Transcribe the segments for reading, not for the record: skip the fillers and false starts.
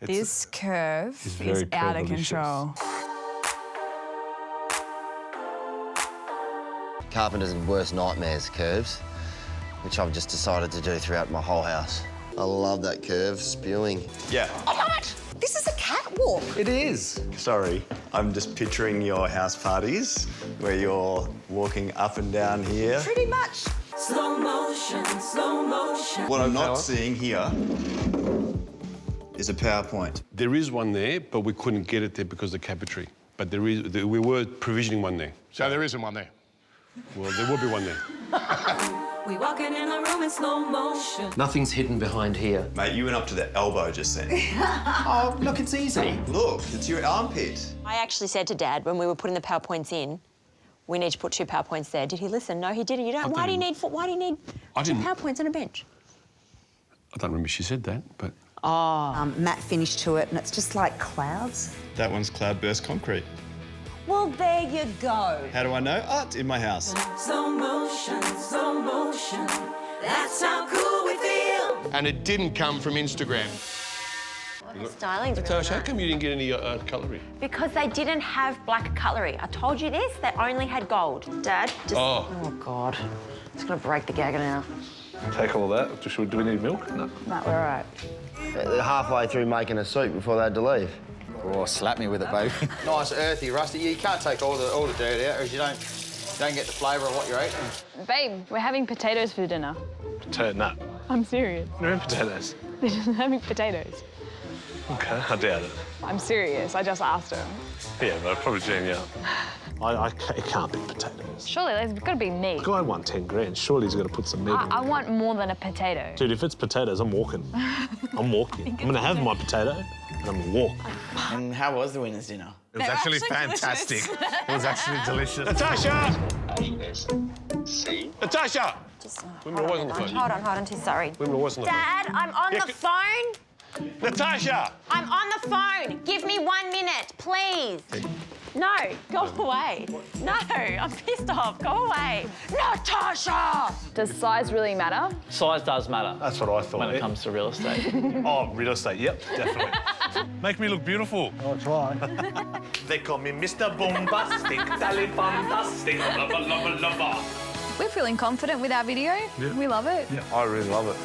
This curve is out of control. Carpenter's worst nightmares, curves, which I've just decided to do throughout my whole house. I love that curve, spewing. Yeah. I love it. This is a catwalk. It is. Sorry, I'm just picturing your house parties where you're walking up and down here. Pretty much. Slow motion, slow motion. What I'm not seeing here is a PowerPoint. There is one there, but we couldn't get it there because of the cabinetry. But we were provisioning one there. So there isn't one there? Well, there will be one there. We walking in a room in slow motion. Nothing's hidden behind here. Mate, you went up to the elbow just then. Oh, look, it's easy. Look, it's your armpit. I actually said to Dad when we were putting the PowerPoints in, we need to put 2 PowerPoints there. Did he listen? No, he didn't. You don't. Why do you need 2 PowerPoints and a bench? I don't remember she said that, but... Matte finish to it, and it's just like clouds. That one's cloudburst concrete. Well, there you go. How do I know? Oh, it's in my house. Slow motion, slow motion. That's how cool we feel. And it didn't come from Instagram. Styling's really Natasha, how nice. come you didn't get any cutlery? Because they didn't have black cutlery. I told you this. They only had gold. Dad, just... Oh. Oh, God. It's going to break the gagger now. Take all that. Do we need milk? No. No, we're all right. They're halfway through making a soup before they had to leave. Oh, slap me with it, baby. Nice, earthy, rusty. You can't take all the dirt out, or you don't get the flavour of what you're eating. Babe, we're having potatoes for dinner. No. I'm serious. No potatoes. They're just having potatoes. OK, I doubt it. I'm serious. I just asked him. Yeah, but I'll probably jam you up. It can't be potatoes. Surely there's got to be meat. The guy won 10 grand. Surely he's got to put some meat in. I want more than a potato. Dude, if it's potatoes, I'm walking. I'm walking. I'm going to have my potato and I'm going to walk. And how was the winner's dinner? It was actually fantastic. It was actually delicious. Natasha! Natasha! Wimbledon was on the phone. Hold on, too sorry. Wimbledon was on the phone. Dad, I'm on the phone. Natasha! I'm on the phone. Give me 1 minute, please. No, go away. No, I'm pissed off. Go away. Natasha! Does size really matter? Size does matter. That's what I thought. When it comes to real estate. Oh, real estate, yep, definitely. Make me look beautiful. I'll try. They call me Mr. Bombastic, Dally Bombastic, love. We're feeling confident with our video. Yeah. We love it. Yeah, I really love it.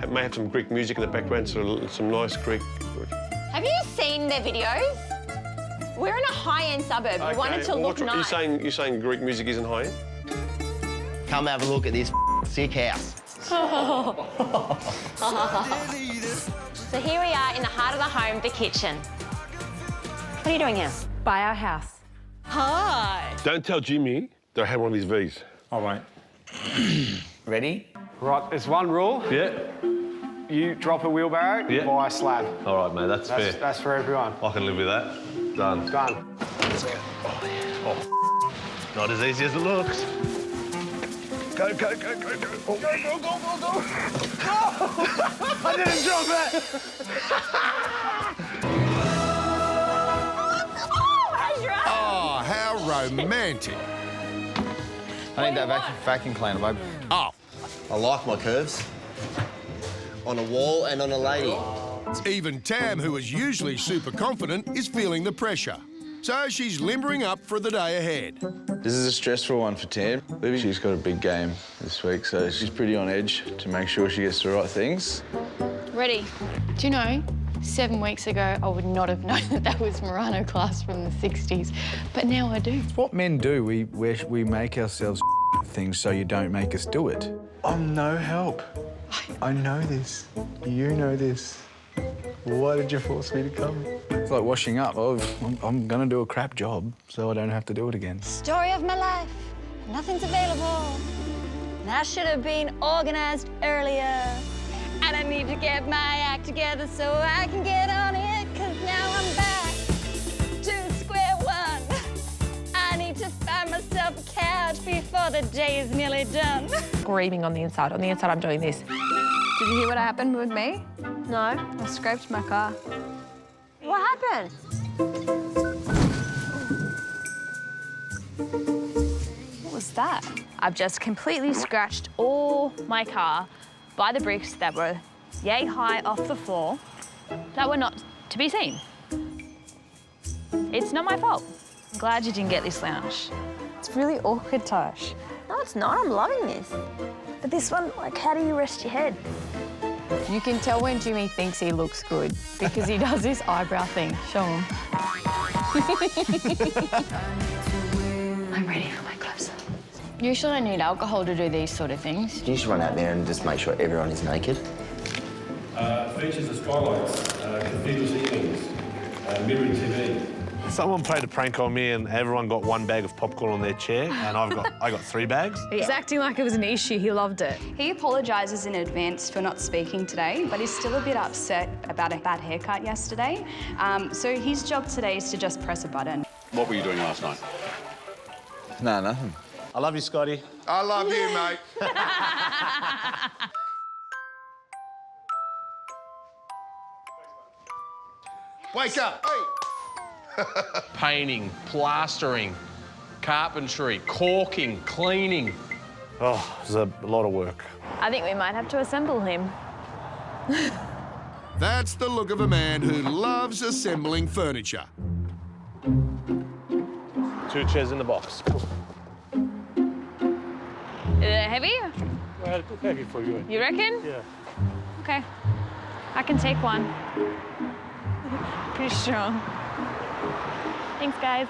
It may have some Greek music in the background, so some nice Greek... Have you seen their videos? We're in a high-end suburb. We wanted to look nice. You're saying Greek music isn't high-end? Come have a look at this sick house. So here we are in the heart of the home, the kitchen. What are you doing here? Buy our house. Hi. Don't tell Jimmy that I had one of these Vs. I won't. Ready? Right, there's one rule. Yeah. You drop a wheelbarrow, Yeah. buy a slab. All right, mate, that's fair. That's for everyone. I can live with that. Done. Done. Oh, not as easy as it looks. Go, go, go, go, go. Oh. Go, go, go, go, go. No! I didn't drop it! Oh, how romantic. I need that vacuum cleaner, babe. Oh, I like my curves. On a wall and on a lady. even Tam, who is usually super confident, is feeling the pressure. So she's limbering up for the day ahead. This is a stressful one for Tam. She's got a big game this week, so she's pretty on edge to make sure she gets the right things. Ready? Do you know, 7 weeks ago, I would not have known that that was Murano glass from the 60s, but now I do. It's what men do. We make ourselves things so you don't make us do it. I'm no help. I know this. You know this. Why did you force me to come? It's like washing up. I'm going to do a crap job so I don't have to do it again. Story of my life. Nothing's available. That should have been organised earlier. And I need to get my act together so I can get on it, 'cause now I'm back to square one. I need to find myself a couch before the day is nearly done. Screaming on the inside. On the inside, I'm doing this. Did you hear what happened with me? No. I scraped my car. What happened? What was that? I've just completely scratched all my car by the bricks that were yay high off the floor that were not to be seen. It's not my fault. I'm glad you didn't get this lounge. It's really awkward, Tosh. No, it's not. I'm loving this. But this one, like, how do you rest your head? You can tell when Jimmy thinks he looks good because he does this eyebrow thing. Show him. I'm ready for my gloves. Usually I need alcohol to do these sort of things. You should run out there and just make sure everyone is naked. Features of skylights, cathedral ceilings, mirrored TV. Someone played a prank on me and everyone got 1 bag of popcorn on their chair and I got 3 bags. He's acting like it was an issue. He loved it. He apologises in advance for not speaking today, but he's still a bit upset about a bad haircut yesterday. So his job today is to just press a button. What were you doing last night? No, nothing. I love you, Scotty. I love you, mate. Wake up. Hey. Painting, plastering, carpentry, caulking, cleaning. Oh, it's a lot of work. I think we might have to assemble him. That's the look of a man who loves assembling furniture. 2 chairs in the box. Heavy? Well, too heavy for you. You reckon? Yeah. Okay. I can take one. Pretty strong. Thanks, guys.